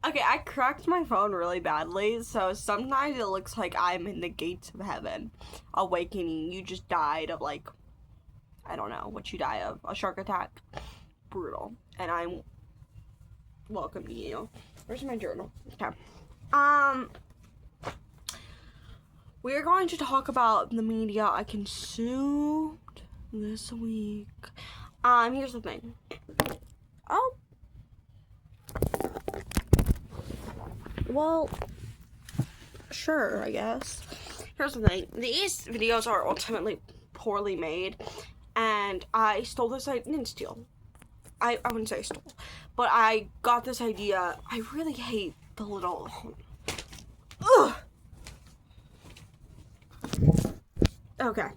Okay, I cracked my phone really badly, so sometimes it looks like I'm in the gates of heaven, awakening. You just died of, like, I don't know what you die of, a shark attack. Brutal. And I'm welcoming you. Where's my journal? Okay. We're going to talk about the media I consumed this week. Here's the thing. Oh. Well, sure, I guess. Here's the thing. These videos are ultimately poorly made, and I stole this. I didn't steal. I wouldn't say I stole, but I got this idea. I really hate the little... Ugh! Okay.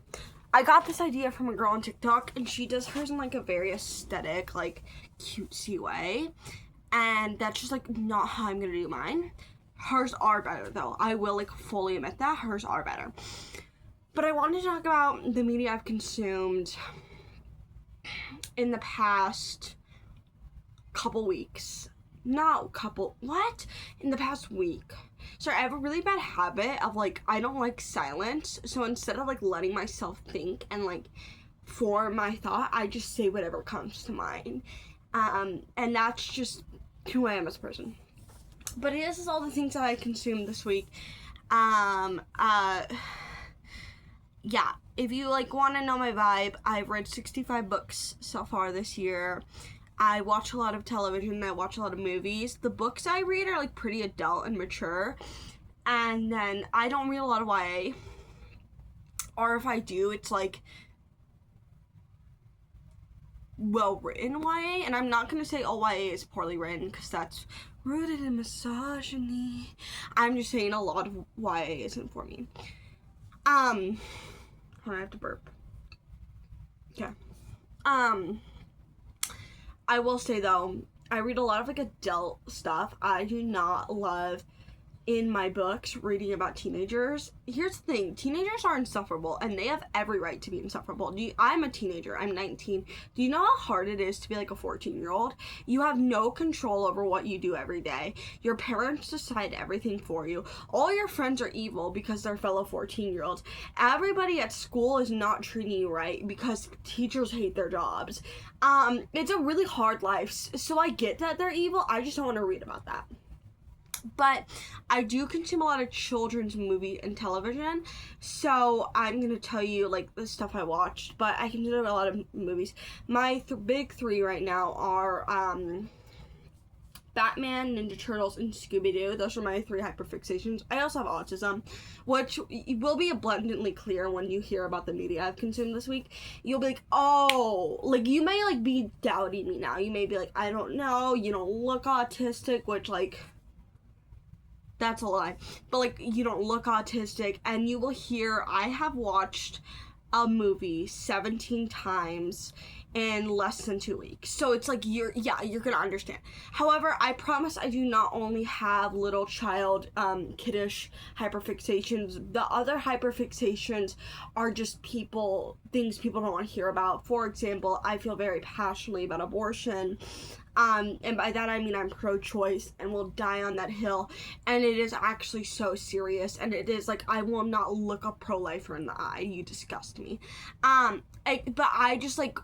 I got this idea from a girl on TikTok, and she does hers in, like, a very aesthetic, like, cutesy way. And that's just, like, not how I'm gonna do mine. Hers are better, though. I will, like, fully admit that. Hers are better. But I wanted to talk about the media I've consumed in the past couple weeks. In the past week. So I have a really bad habit of, like, I don't like silence. So instead of, like, letting myself think and, like, form my thought, I just say whatever comes to mind. And that's just who I am as a person. But this is all the things that I consumed this week. Yeah, if you, like, want to know my vibe, I've read 65 books so far this year. I watch a lot of television, I watch a lot of movies. The books I read are, like, pretty adult and mature. And then I don't read a lot of YA. Or if I do, it's, like, well-written YA. And I'm not going to say all YA is poorly written, because that's rooted in misogyny. I'm just saying a lot of YA isn't for me. Hold on, I have to burp. Okay. I will say, though, I read a lot of, like, adult stuff. I do not love, in my books, reading about teenagers. Here's the thing. Teenagers are insufferable, and they have every right to be insufferable. I'm a teenager. I'm 19. Do you know how hard it is to be, like, a 14-year-old? You have no control over what you do every day. Your parents decide everything for you. All your friends are evil because they're fellow 14-year-olds. Everybody at school is not treating you right because teachers hate their jobs. It's a really hard life. So I get that they're evil. I just don't want to read about that. But I do consume a lot of children's movie and television, so I'm going to tell you, like, the stuff I watched, but I consume a lot of movies. My big three right now are, Batman, Ninja Turtles, and Scooby-Doo. Those are my three hyperfixations. I also have autism, which will be abundantly clear when you hear about the media I've consumed this week. You'll be like, oh, like, you may, like, be doubting me now. You may be like, I don't know, you don't look autistic, which, like... That's a lie. But, like, you don't look autistic, and you will hear I have watched a movie 17 times in less than 2 weeks. So it's like, you're gonna understand. However, I promise I do not only have little child, kiddish hyperfixations. The other hyperfixations are just things people don't want to hear about. For example, I feel very passionately about abortion. And by that I mean I'm pro-choice and will die on that hill, and it is actually so serious, and it is, like, I will not look a pro-lifer in the eye. You disgust me. But I just, like,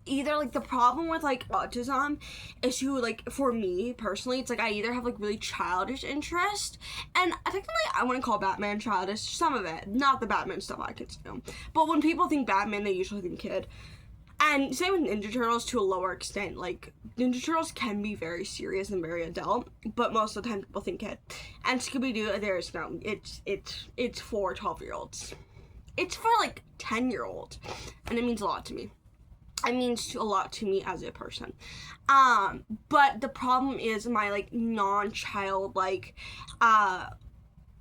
either, like, the problem with, like, autism is like, for me personally, it's like I either have, like, really childish interest, and technically I wouldn't call Batman childish, some of it, not the Batman stuff I consume, but when people think Batman, they usually think kid. And same with Ninja Turtles to a lower extent. Like, Ninja Turtles can be very serious and very adult, but most of the time people think kid. And Scooby-Doo, there's no, it's for 12-year-olds. It's for, like, 10-year-olds, and it means a lot to me. It means a lot to me as a person. But the problem is my, like, non-child, like,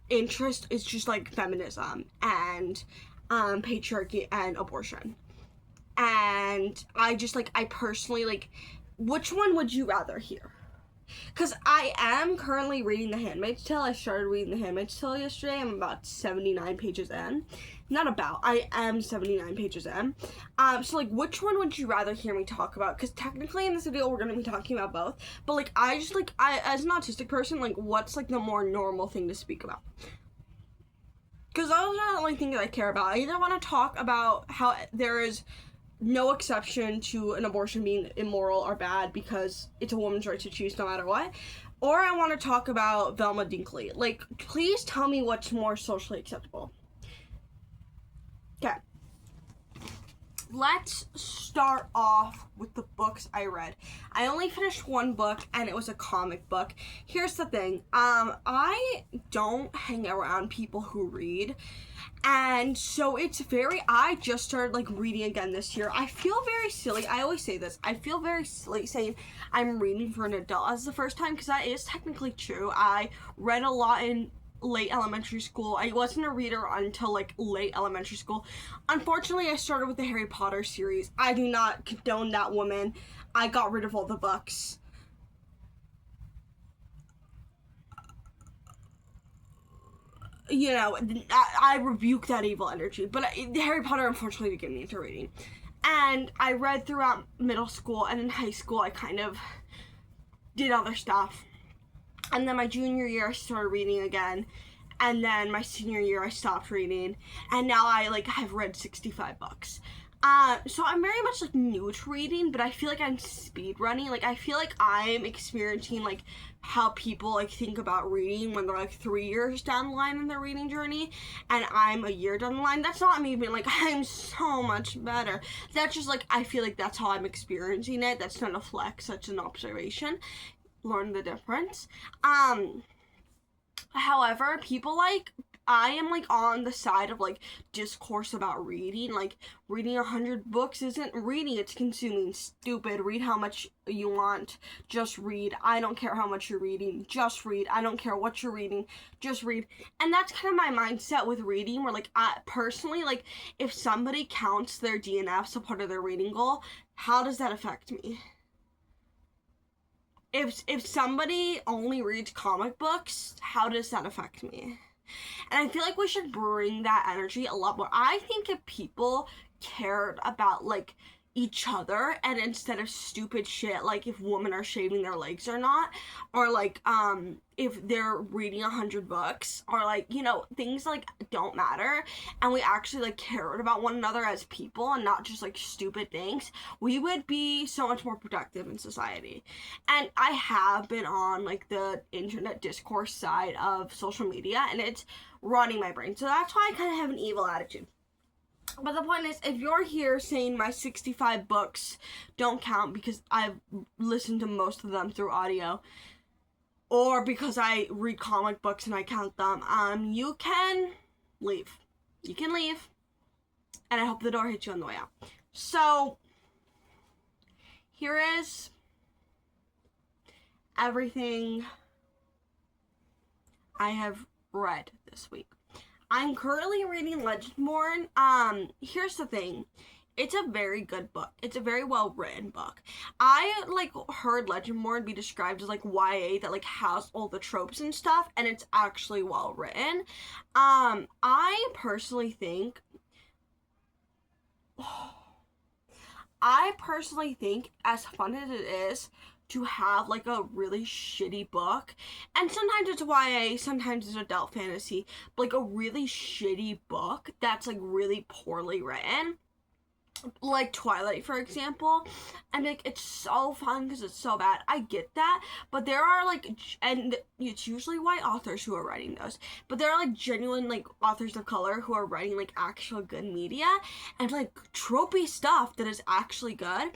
interest is just, like, feminism and, patriarchy and abortion. And I just, like, I personally, like, which one would you rather hear? because I am currently reading The Handmaid's Tale. I started reading The Handmaid's Tale yesterday. I'm about 79 pages in. Not about, I am 79 pages in. So, like, which one would you rather hear me talk about? Because technically in this video, we're going to be talking about both. But, like, I just, like, as an autistic person, like, what's, like, the more normal thing to speak about? Because those are the only things that I care about. I either want to talk about how there is no exception to an abortion being immoral or bad because it's a woman's right to choose no matter what, or I want to talk about Velma Dinkley. Like, please tell me what's more socially acceptable. Okay. Let's start off with the books I read. I only finished one book, and it was a comic book. Here's the thing. I don't hang around people who read. And so I just started, like, reading again this year. I feel very silly. I always say this. I feel very silly saying I'm reading for an adult as the first time, because that is technically true. I read a lot in late elementary school. I wasn't a reader until, like, late elementary school. Unfortunately, I started with the Harry Potter series. I do not condone that woman. I got rid of all the books. You know, I rebuke that evil energy. But Harry Potter, unfortunately, did get me into reading. And I read throughout middle school, and in high school, I kind of did other stuff. And then my junior year, I started reading again. And then my senior year, I stopped reading. And now I, like, have read 65 books. So I'm very much, like, new to reading, but I feel like I'm speed running. Like, I feel like I'm experiencing, like, how people, like, think about reading when they're, like, 3 years down the line in their reading journey, and I'm a year down the line. That's not me being like, I'm so much better. That's just, like, I feel like that's how I'm experiencing it. That's not a flex, that's an observation. Learn the difference. However, people, like, I am, like, on the side of, like, discourse about reading. Like, reading 100 books isn't reading, it's consuming. Stupid. Read how much you want. Just read. I don't care how much you're reading. Just read. I don't care what you're reading. Just read. And that's kind of my mindset with reading, where, like, I personally, like, if somebody counts their DNFs a part of their reading goal, how does that affect me? If somebody only reads comic books, how does that affect me? And I feel like we should bring that energy a lot more. I think if people cared about, like, each other, and instead of stupid shit like if women are shaving their legs or not, or like if they're reading 100 books, or like, you know, things like don't matter, and we actually like cared about one another as people and not just like stupid things, we would be so much more productive in society. And I have been on like the internet discourse side of social media, and it's running my brain, so that's why I kind of have an evil attitude. But the point is, if you're here saying my 65 books don't count because I've listened to most of them through audio, or because I read comic books and I count them, you can leave. You can leave. And I hope the door hits you on the way out. So, here is everything I have read this week. I'm currently reading Legendborn. Here's the thing. It's a very good book. It's a very well written book. I like heard Legendborn be described as like YA that like has all the tropes and stuff, and it's actually well written. I personally think as fun as it is to have like a really shitty book, and sometimes it's YA, sometimes it's adult fantasy, but like a really shitty book that's like really poorly written, like Twilight, for example, and like it's so fun because it's so bad. I get that, but there are like, and it's usually white authors who are writing those, but there are like genuine like authors of color who are writing like actual good media and like tropey stuff that is actually good,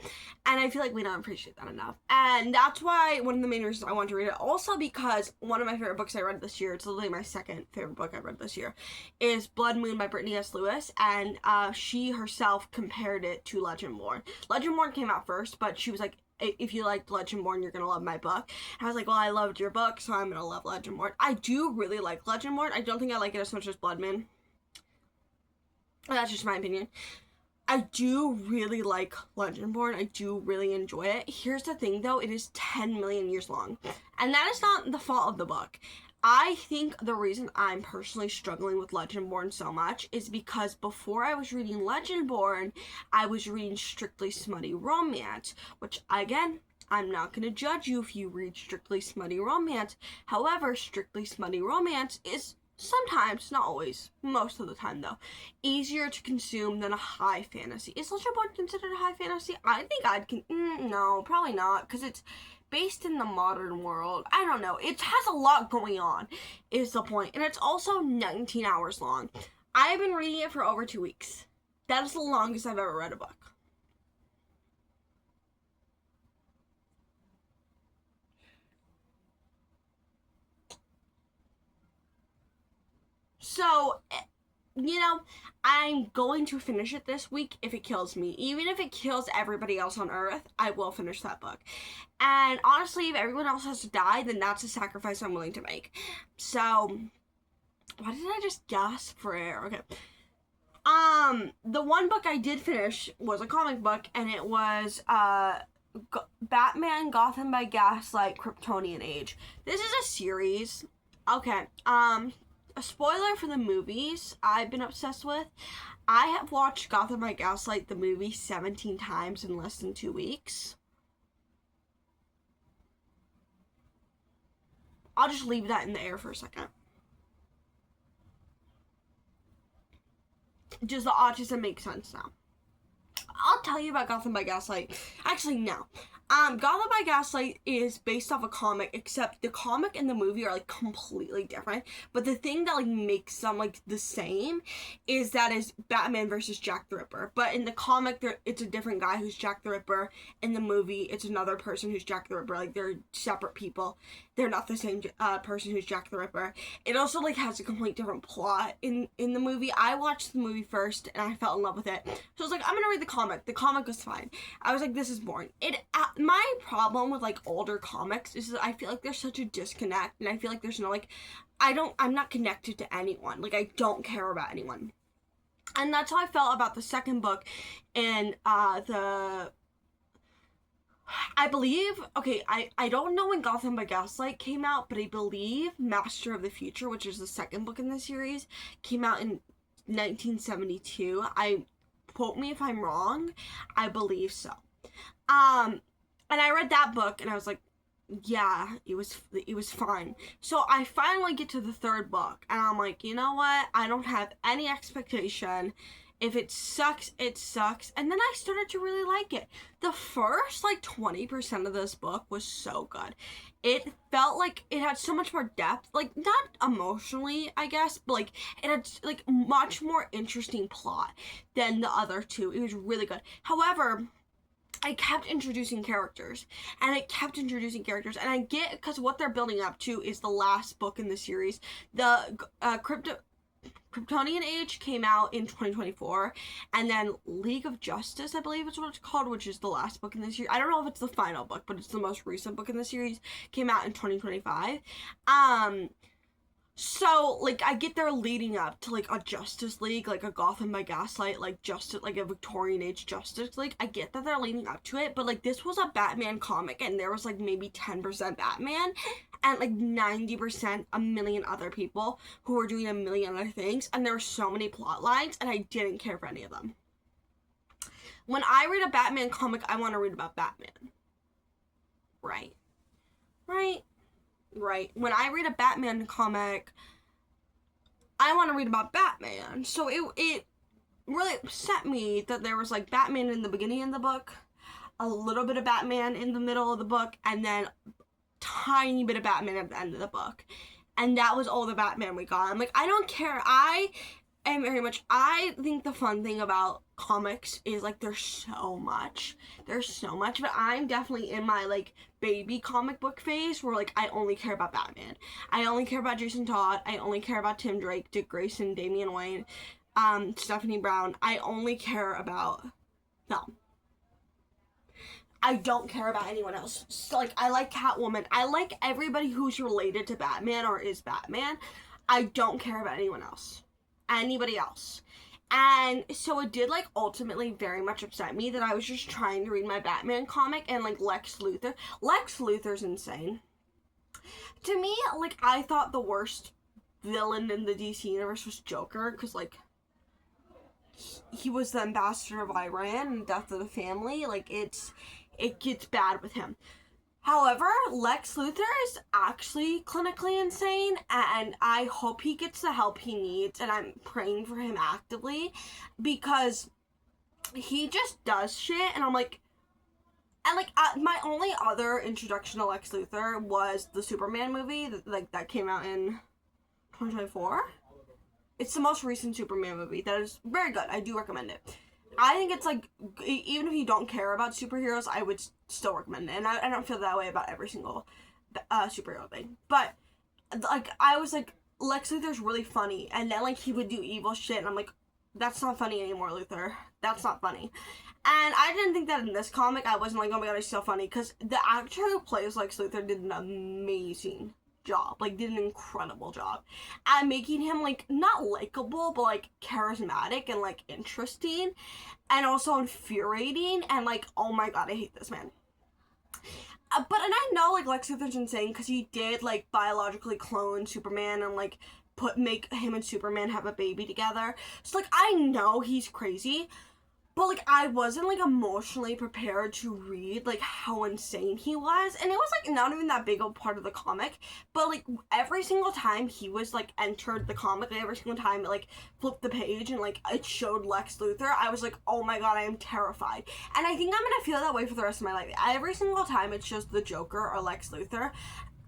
and I feel like we don't appreciate that enough. And that's why one of the main reasons I want to read it. Also because one of my favorite books I read this year, it's literally my second favorite book I read this year, is Blood Moon by Brittany S. Lewis, and she herself compared it to Legendborn. Legendborn came out first, but she was like, if you liked Legendborn, you're gonna love my book. And I was like, well, I loved your book, so I'm gonna love Legendborn. I do really like Legendborn. I don't think I like it as much as Blood Moon. That's just my opinion. I do really like Legendborn. I do really enjoy it. Here's the thing, though. It is 10 million years long. And that is not the fault of the book. I think the reason I'm personally struggling with Legendborn so much is because before I was reading Legendborn, I was reading strictly smutty romance, which, again, I'm not going to judge you if you read strictly smutty romance. However, strictly smutty romance is sometimes, not always, most of the time though, easier to consume than a high fantasy. Is Legendborn considered a high fantasy? I think no, probably not, because it's based in the modern world. I don't know. It has a lot going on, is the point. And it's also 19 hours long. I've been reading it for over 2 weeks. That is the longest I've ever read a book. So, you know, I'm going to finish it this week if it kills me. Even if it kills everybody else on Earth, I will finish that book. And honestly, if everyone else has to die, then that's a sacrifice I'm willing to make. So, why did I just gasp for air? Okay. The one book I did finish was a comic book, and it was, Batman Gotham by Gaslight Kryptonian Age. This is a series. Okay, a spoiler for the movies I've been obsessed with. I have watched Gotham by Gaslight, the movie, 17 times in less than 2 weeks. I'll just leave that in the air for a second. Does the autism make sense now? I'll tell you about Gotham by Gaslight. Actually, no. Gotham by Gaslight is based off a comic, except the comic and the movie are, like, completely different. But the thing that, like, makes them, like, the same is that is Batman versus Jack the Ripper. But in the comic, it's a different guy who's Jack the Ripper. In the movie, it's another person who's Jack the Ripper. Like, they're separate people. They're not the same person who's Jack the Ripper. It also, like, has a complete different plot in the movie. I watched the movie first, and I fell in love with it. So I was like, I'm gonna read the comic. The comic was fine. I was like, this is boring. My problem with, like, older comics is that I feel like there's such a disconnect, and I feel like there's no, like, I'm not connected to anyone. Like, I don't care about anyone. And that's how I felt about the second book, and, I believe, okay, I don't know when Gotham by Gaslight came out, but I believe Master of the Future, which is the second book in the series, came out in 1972. Quote me if I'm wrong, I believe so. And I read that book, and I was like, yeah, it was fine. So I finally get to the third book, and I'm like, you know what? I don't have any expectation. If it sucks, it sucks. And then I started to really like it. The first, like, 20% of this book was so good. It felt like it had so much more depth. Like, not emotionally, I guess, but, like, it had, like, much more interesting plot than the other two. It was really good. However, I kept introducing characters, and I get, because what they're building up to is the last book in the series. The Kryptonian Age came out in 2024, and then League of Justice, I believe is what it's called, which is the last book in the series. I don't know if it's the final book, but it's the most recent book in the series, came out in 2025. So, like, I get they're leading up to, like, a Justice League, like a Gotham by Gaslight, like, Justice, like a Victorian Age Justice League. I get that they're leading up to it, but, like, this was a Batman comic, and there was, like, maybe 10% Batman, and, like, 90% a million other people who were doing a million other things, and there were so many plot lines, and I didn't care for any of them. When I read a Batman comic, I want to read about Batman. Right. When I read a Batman comic, I want to read about Batman. So it really upset me that there was, like, Batman in the beginning of the book, a little bit of Batman in the middle of the book, and then tiny bit of Batman at the end of the book. And that was all the Batman we got. I'm like, I don't care. I think the fun thing about comics is, like, there's so much, but I'm definitely in my, like, baby comic book phase where, like, I only care about Batman. I only care about Jason Todd. I only care about Tim Drake, Dick Grayson, Damian Wayne, Stephanie Brown. I only care about them. I don't care about anyone else. So, like, I like Catwoman. I like everybody who's related to Batman or is Batman. I don't care about anyone else. Anybody else. And so it did, like, ultimately very much upset me that I was just trying to read my Batman comic and, like, Lex Luthor's insane. To me, like, I thought the worst villain in the DC universe was Joker, because, like, he was the ambassador of Iran and death of the family. Like, it gets bad with him. However, Lex Luthor is actually clinically insane, and I hope he gets the help he needs, and I'm praying for him actively, because he just does shit, and I'm like, and like, my only other introduction to Lex Luthor was the Superman movie, that came out in 2024. It's the most recent Superman movie. That is very good. I do recommend it. I think it's, like, even if you don't care about superheroes, I would still recommend it. And I don't feel that way about every single superhero thing. But, like, I was like, Lex Luthor's really funny. And then, like, he would do evil shit. And I'm like, that's not funny anymore, Luthor. That's not funny. And I didn't think that in this comic. I wasn't like, oh my god, he's so funny. Because the actor who plays Lex Luthor did an amazing job, like, did an incredible job at making him, like, not likable, but, like, charismatic and, like, interesting, and also infuriating, and, like, oh my god, I hate this man. And I know, like, Lex Luthor's insane, because he did, like, biologically clone Superman, and, like, make him and Superman have a baby together, so, like, I know he's crazy, but, like, I wasn't, like, emotionally prepared to read, like, how insane he was. And it was, like, not even that big of a part of the comic. But, like, every single time he was, like, entered the comic, like, every single time it, like, flipped the page and, like, it showed Lex Luthor, I was like, oh my god, I am terrified. And I think I'm gonna feel that way for the rest of my life. Every single time it shows the Joker or Lex Luthor,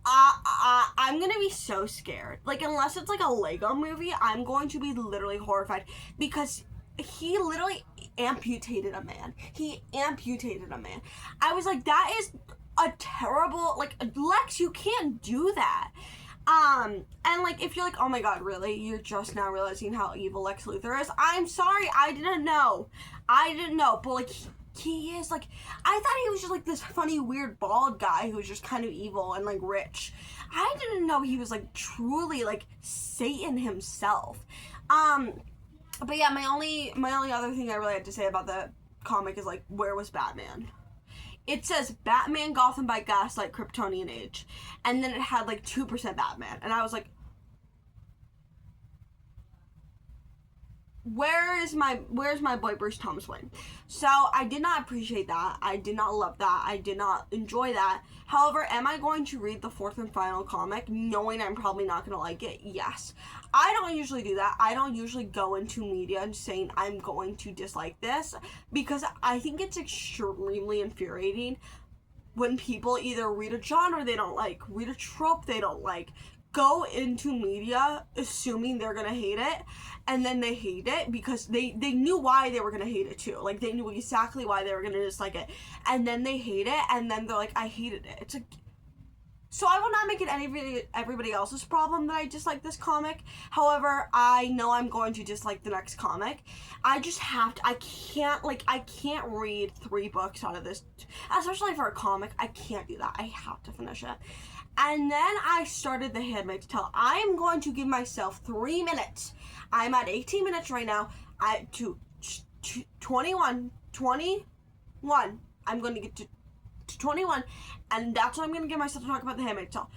I'm gonna be so scared. Like, unless it's, like, a Lego movie, I'm going to be literally horrified. Because he literally amputated a man. I was like, that is a terrible, like, Lex, you can't do that. And, like, if you're like, oh my god, really? You're just now realizing how evil Lex Luthor is? I'm sorry, I didn't know. But, like, he is, like, I thought he was just, like, this funny, weird, bald guy who was just kind of evil and, like, rich. I didn't know he was, like, truly, like, Satan himself. But yeah, my only other thing I really had to say about the comic is, like, where was Batman? It says Batman, Gotham by Gaslight, Kryptonian Age, and then it had, like, 2% Batman, and I was like, where's my boy Bruce Thomas Wayne? So I did not appreciate that. I did not love that. I did not enjoy that. However, am I going to read the fourth and final comic knowing I'm probably not going to like it? Yes. I don't usually do that. I don't usually go into media and saying I'm going to dislike this, because I think it's extremely infuriating when people either read a genre they don't like, read a trope they don't like, go into media assuming they're gonna hate it, and then they hate it because they knew why they were gonna hate it too. Like, they knew exactly why they were gonna dislike it, and then they hate it, and then they're like, I hated it. It's like, so I will not make it everybody else's problem that I dislike this comic. However, I know I'm going to dislike the next comic. I just have to. I can't read 3 books out of this, especially for a comic. I can't do that. I have to finish it. And then I started The Handmaid's Tale. I am going to give myself 3 minutes. I'm at 18 minutes right now. 21. I'm going to get to 21, and that's what I'm going to give myself to talk about The Handmaid's Tale.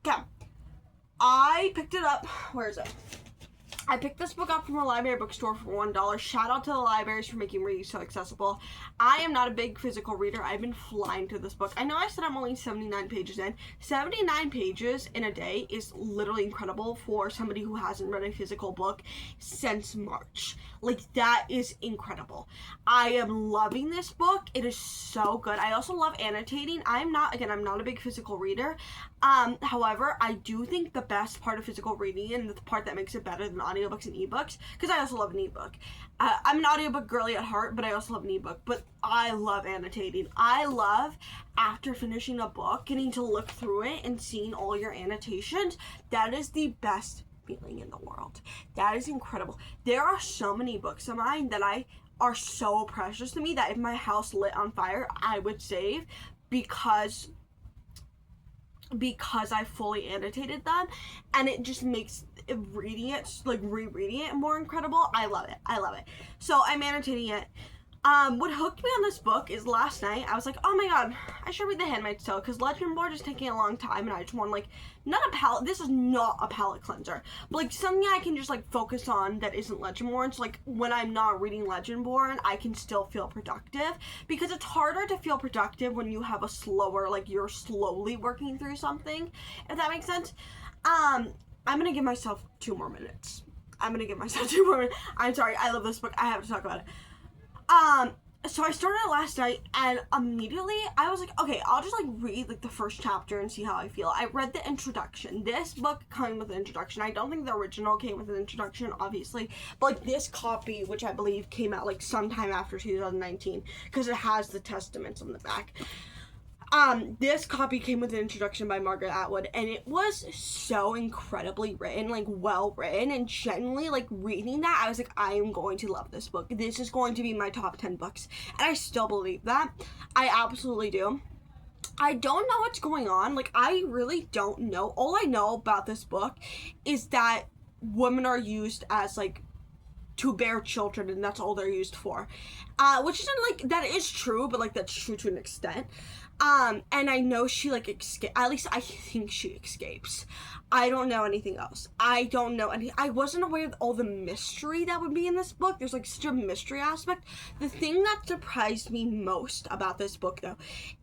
Okay. I picked it up. Where is it? I picked this book up from a library bookstore for $1. Shout out to the libraries for making reading so accessible. I am not a big physical reader. I've been flying through this book. I know I said I'm only 79 pages in. 79 pages in a day is literally incredible for somebody who hasn't read a physical book since March. Like, that is incredible. I am loving this book. It is so good. I also love annotating. I'm not a big physical reader. However, I do think the best part of physical reading, and the part that makes it better than audiobooks and ebooks, because I also love an ebook. I'm an audiobook girly at heart, but I also love an ebook. But I love annotating. I love, after finishing a book, getting to look through it and seeing all your annotations. That is the best feeling in the world. That is incredible. There are so many books of mine that are so precious to me that if my house lit on fire, I would save, because because I fully annotated them, and it just makes reading it, like rereading it, more incredible. I love it. So I'm annotating it. What hooked me on this book is last night I was like, oh my god, I should read The Handmaid's Tale, because Legendborn is taking a long time, and I just want, like, this is not a palate cleanser, but like something I can just like focus on that isn't Legendborn. So like when I'm not reading Legendborn, I can still feel productive, because it's harder to feel productive when you have a slower, like you're slowly working through something, if that makes sense. I'm gonna give myself 2 more minutes. I'm sorry, I love this book. I have to talk about it. So I started it last night, and immediately I was like, okay, I'll just like read like the first chapter and see how I feel. I read the introduction. This book came with an introduction. I don't think the original came with an introduction, obviously, but like this copy, which I believe came out like sometime after 2019, because it has the testaments on the back. This copy came with an introduction by Margaret Atwood, and it was so incredibly written, like well written, and genuinely, like reading that, I was like, I am going to love this book. This is going to be my top 10 books, and I still believe that. I absolutely do. I don't know what's going on. Like, I really don't know. All I know about this book is that women are used as, like, to bear children, and that's all they're used for. Which isn't, like, that is true, but, like, that's true to an extent. And I know she, like, at least I think she escapes. I don't know anything else. I wasn't aware of all the mystery that would be in this book. There's, like, such a mystery aspect. The thing that surprised me most about this book, though,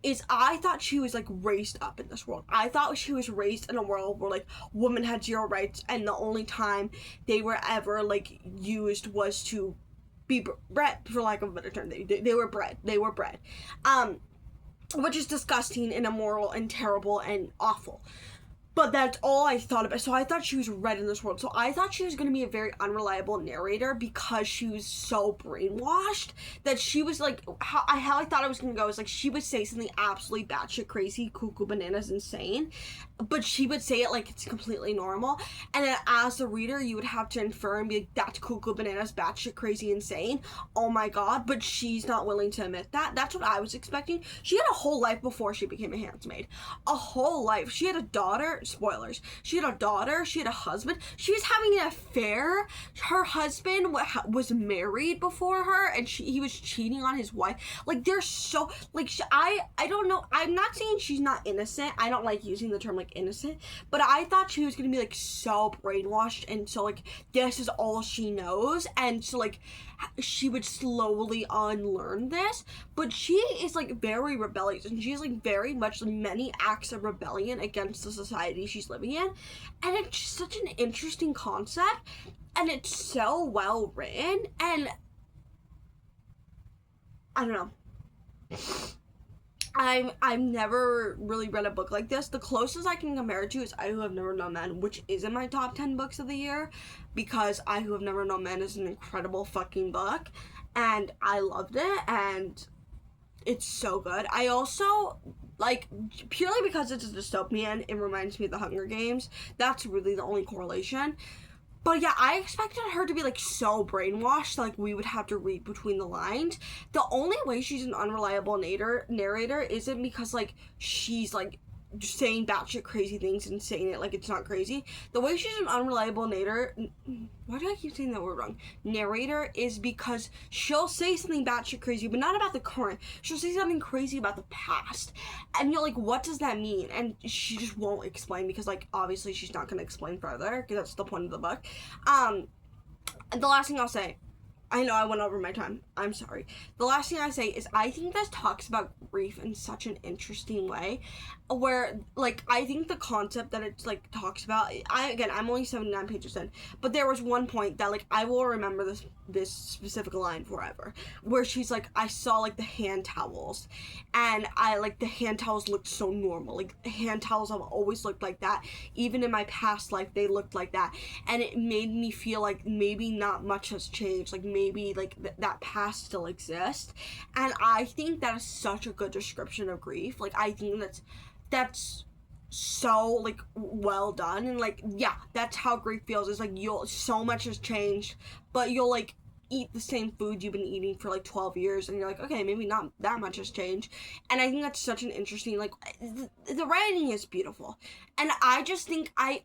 is I thought she was, like, raised up in this world. I thought she was raised in a world where, like, women had 0 rights, and the only time they were ever, like, used was to be bred, for lack of a better term. They were bred. Which is disgusting and immoral and terrible and awful. But that's all I thought about. So I thought she was read in this world. So I thought she was going to be a very unreliable narrator, because she was so brainwashed that she was like, how I thought it was going to go is like she would say something absolutely batshit crazy, cuckoo, bananas, insane, but she would say it like it's completely normal. And then as the reader, you would have to infer and be like, that's cuckoo, bananas, batshit crazy, insane. Oh my god. But she's not willing to admit that. That's what I was expecting. She had a whole life before she became a handmaid. A whole life. She had a daughter. Spoilers. She had a daughter. She had a husband. She was having an affair. Her husband was married before her, and he was cheating on his wife. Like, they're so, like, I don't know. I'm not saying she's not innocent. I don't like using the term, like, innocent, but I thought she was gonna be, like, so brainwashed, and so, like, this is all she knows, and so, like, she would slowly unlearn this. But she is, like, very rebellious, and she's, like, very much many acts of rebellion against the society she's living in, and it's just such an interesting concept, and it's so well written, and I don't know. I've never really read a book like this. The closest I can compare it to is I Who Have Never Known Men, which is in my top 10 books of the year, because I Who Have Never Known Men is an incredible fucking book, and I loved it, and it's so good. I also, like, purely because it's a dystopian, it reminds me of The Hunger Games. That's really the only correlation. But yeah, I expected her to be, like, so brainwashed, like, we would have to read between the lines. The only way she's an unreliable narrator isn't because, like, she's, like, saying batshit crazy things and saying it like it's not crazy. The way she's an unreliable narrator, why do I keep saying that word wrong? Narrator, is because she'll say something batshit crazy, but not about the current. She'll say something crazy about the past, and you're like, what does that mean? And she just won't explain, because, like, obviously she's not going to explain further, because that's the point of the book. The last thing I'll say, I know I went over my time. I'm sorry. The last thing I say is I think this talks about grief in such an interesting way, where, like, I think the concept that it's, like, talks about, I'm only 79 pages in, but there was one point that, like, I will remember this specific line forever, where she's like, I saw, like, the hand towels, and the hand towels looked so normal. Like, hand towels have always looked like that. Even in my past life, they looked like that, and it made me feel like maybe not much has changed. Like, maybe, like, that past still exists. And I think that is such a good description of grief. Like, I think that's so, like, well done. And, like, yeah, that's how grief feels. It's like, so much has changed, but you'll, like, eat the same food you've been eating for like 12 years, and you're like, okay, maybe not that much has changed. And I think that's such an interesting, like, the writing is beautiful. And I just think I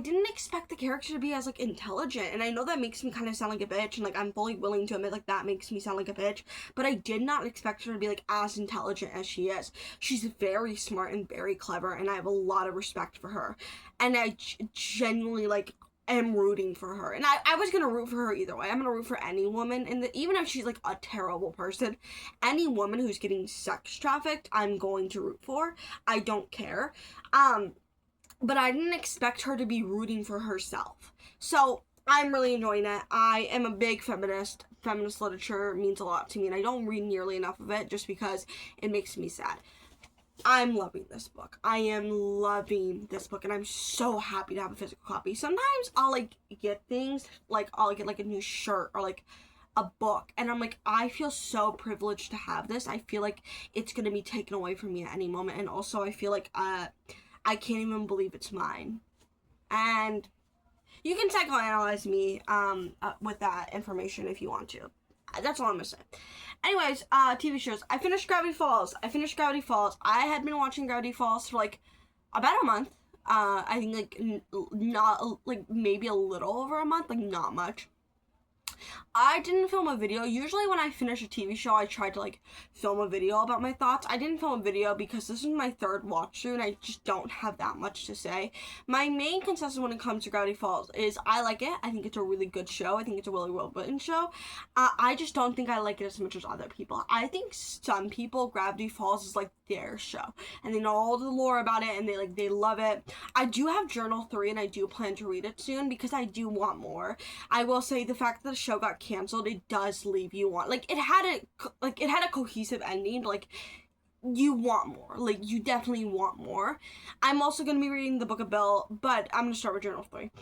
didn't expect the character to be as, like, intelligent. And I know that makes me kind of sound like a bitch, and, like, I'm fully willing to admit, like, that makes me sound like a bitch. But I did not expect her to be, like, as intelligent as she is. She's very smart and very clever, and I have a lot of respect for her. And I genuinely, like, am rooting for her. And I was gonna root for her either way. I'm gonna root for any woman, and even if she's, like, a terrible person, any woman who's getting sex trafficked, I'm going to root for. I don't care. But I didn't expect her to be rooting for herself. So I'm really enjoying it. I am a big feminist. Feminist literature means a lot to me, and I don't read nearly enough of it just because it makes me sad. I'm loving this book. I am loving this book, and I'm so happy to have a physical copy. Sometimes I'll, like, get things, like, I'll get, like, a new shirt or, like, a book, and I'm like, I feel so privileged to have this. I feel like it's gonna be taken away from me at any moment, and also I feel like, I can't even believe it's mine. And you can psychoanalyze me, with that information if you want to. That's all I'm gonna say. Anyways, TV shows. I finished Gravity Falls. I had been watching Gravity Falls for, like, about a month. I think, like, not, like, maybe a little over a month, like, not much. I didn't film a video. Usually when I finish a TV show, I try to, like, film a video about my thoughts. I didn't film a video because this is my third watch through, and I just don't have that much to say. My main consensus when it comes to Gravity Falls is I like it. I think it's a really good show. I think it's a really well-written show. I just don't think I like it as much as other people. I think some people, Gravity Falls is, like, their show, and they know all the lore about it, and they love it. I do have Journal 3, and I do plan to read it soon because I do want more. I will say the fact that the show got canceled, it does leave you want, like, it had a cohesive ending, but, like, you want more. Like, you definitely want more. I'm also going to be reading the Book of Bill, but I'm going to start with Journal 3.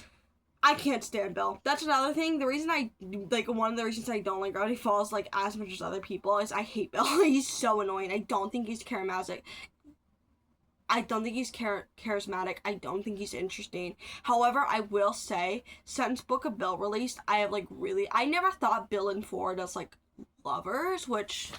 I can't stand Bill. That's another thing. One of the reasons I don't like Gravity Falls, like, as much as other people, is I hate Bill. He's so annoying. I don't think he's charismatic. I don't think he's charismatic. I don't think he's interesting. However, I will say, since Book of Bill released, I have, like, I never thought Bill and Ford as, like, lovers, which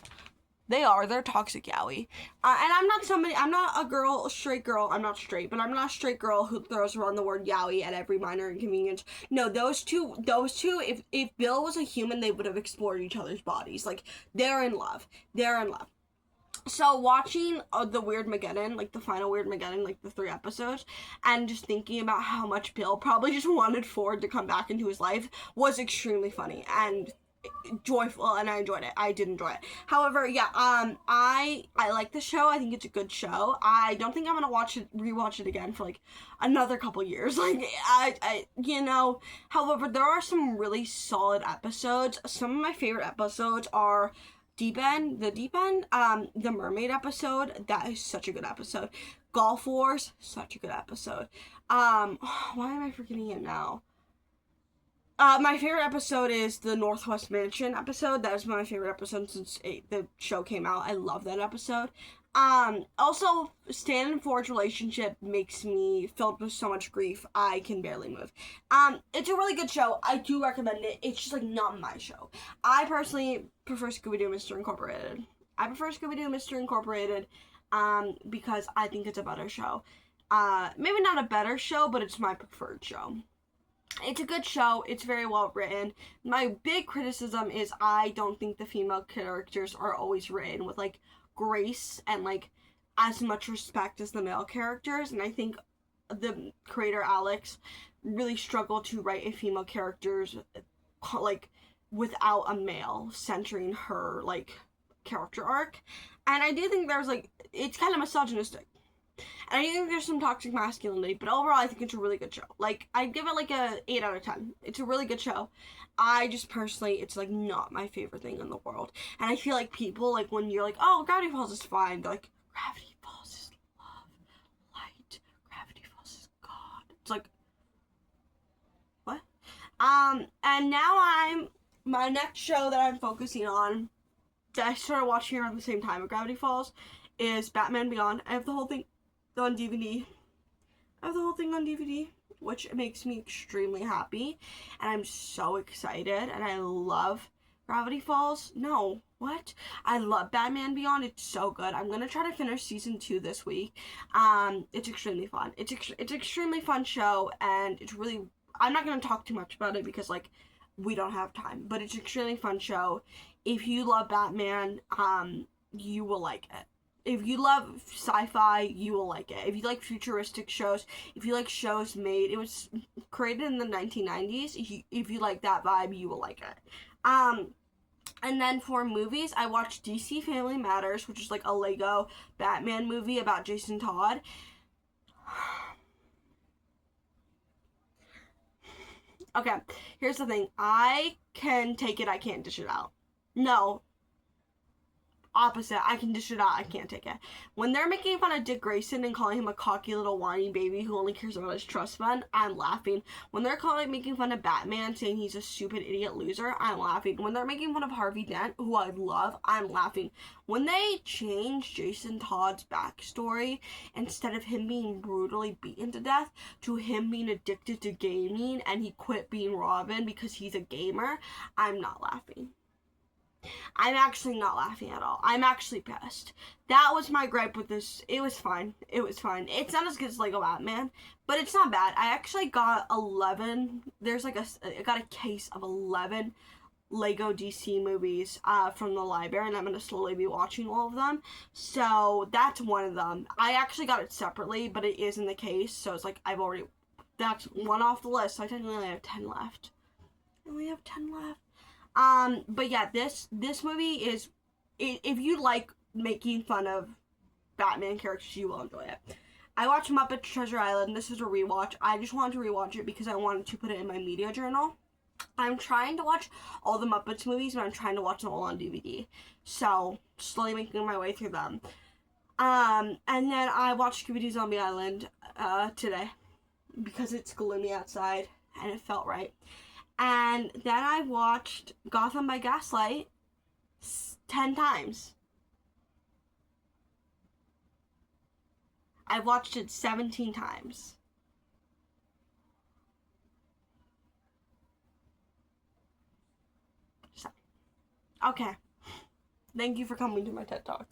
they are. They're toxic yaoi. And I'm not a straight girl. I'm not straight, but I'm not a straight girl who throws around the word yaoi at every minor inconvenience. No, those two, if Bill was a human, they would have explored each other's bodies. Like, they're in love. So watching the Weirdmageddon, like, the final Weirdmageddon, like, the 3 episodes, and just thinking about how much Bill probably just wanted Ford to come back into his life was extremely funny and joyful, and I enjoyed it. I did enjoy it. However, yeah, I like the show. I think it's a good show. I don't think I'm gonna rewatch it again for, like, another couple years. Like, however, there are some really solid episodes. Some of my favorite episodes are the mermaid episode. That is such a good episode. Golf Wars, such a good episode. Why am I forgetting it now? My favorite episode is the Northwest Mansion episode. That is my favorite episode since the show came out. I love that episode. Also, Stan and Ford's relationship makes me filled with so much grief, I can barely move. It's a really good show. I do recommend it. It's just, like, not my show. I personally prefer Scooby-Doo Mystery Incorporated. Because I think it's a better show. Maybe not a better show, but it's my preferred show. It's a good show. It's very well written. My big criticism is I don't think the female characters are always written with, like, grace and, like, as much respect as the male characters, and I think the creator Alex really struggled to write a female characters, like, without a male centering her, like, character arc. And I do think there's, like, it's kind of misogynistic. And I think there's some toxic masculinity, but overall I think it's a really good show. Like, I'd give it, like, a 8 out of 10. It's a really good show. I just personally, it's, like, not my favorite thing in the world. And I feel like people, like, when you're like, oh, Gravity Falls is fine, they're like, Gravity Falls is love, light, Gravity Falls is God. It's like, what? And now my next show that I'm focusing on, that I started watching around the same time as Gravity Falls, is Batman Beyond. I have the whole thing on DVD. which makes me extremely happy. And I'm so excited. And I love Gravity Falls. No, what? I love Batman Beyond. It's so good. I'm gonna try to finish season 2 this week. It's extremely fun. It's extremely fun show, and it's really. I'm not gonna talk too much about it because like we don't have time. But it's extremely fun show. If you love Batman, you will like it. If you love sci-fi, you will like it. If you like futuristic shows, if you like shows made, it was created in the 1990s. If you like that vibe, you will like it. And then for movies, I watched DC Family Matters, which is like a Lego Batman movie about Jason Todd. Okay, here's the thing. I can take it, I can't dish it out. No, opposite. I can dish it out. I can't take it. When they're making fun of Dick Grayson and calling him a cocky little whiny baby who only cares about his trust fund, I'm laughing. When they're making fun of Batman, saying he's a stupid idiot loser, I'm laughing. When they're making fun of Harvey Dent, who I love, I'm laughing. When they change Jason Todd's backstory, instead of him being brutally beaten to death, to him being addicted to gaming and he quit being Robin because he's a gamer, I'm not laughing. I'm actually not laughing at all. I'm actually pissed. That was my gripe with this. It was fine. It was fine. It's not as good as Lego Batman, but it's not bad. I actually got 11. I got a case of 11 Lego DC movies from the library, and I'm going to slowly be watching all of them. So that's one of them. I actually got it separately, but it is in the case, so it's like that's one off the list, so I technically only have 10 left. I only have 10 left. But yeah, this movie is, if you like making fun of Batman characters, you will enjoy it. I watched Muppet Treasure Island. This is a rewatch. I just wanted to rewatch it because I wanted to put it in my media journal. I'm trying to watch all the Muppets movies, but I'm trying to watch them all on DVD. So, slowly making my way through them. And then I watched Scooby-Doo Zombie Island, today. Because it's gloomy outside, and it felt right. And then I watched Gotham by Gaslight 10 times. I've watched it 17 times. So, okay. Thank you for coming to my TED Talk.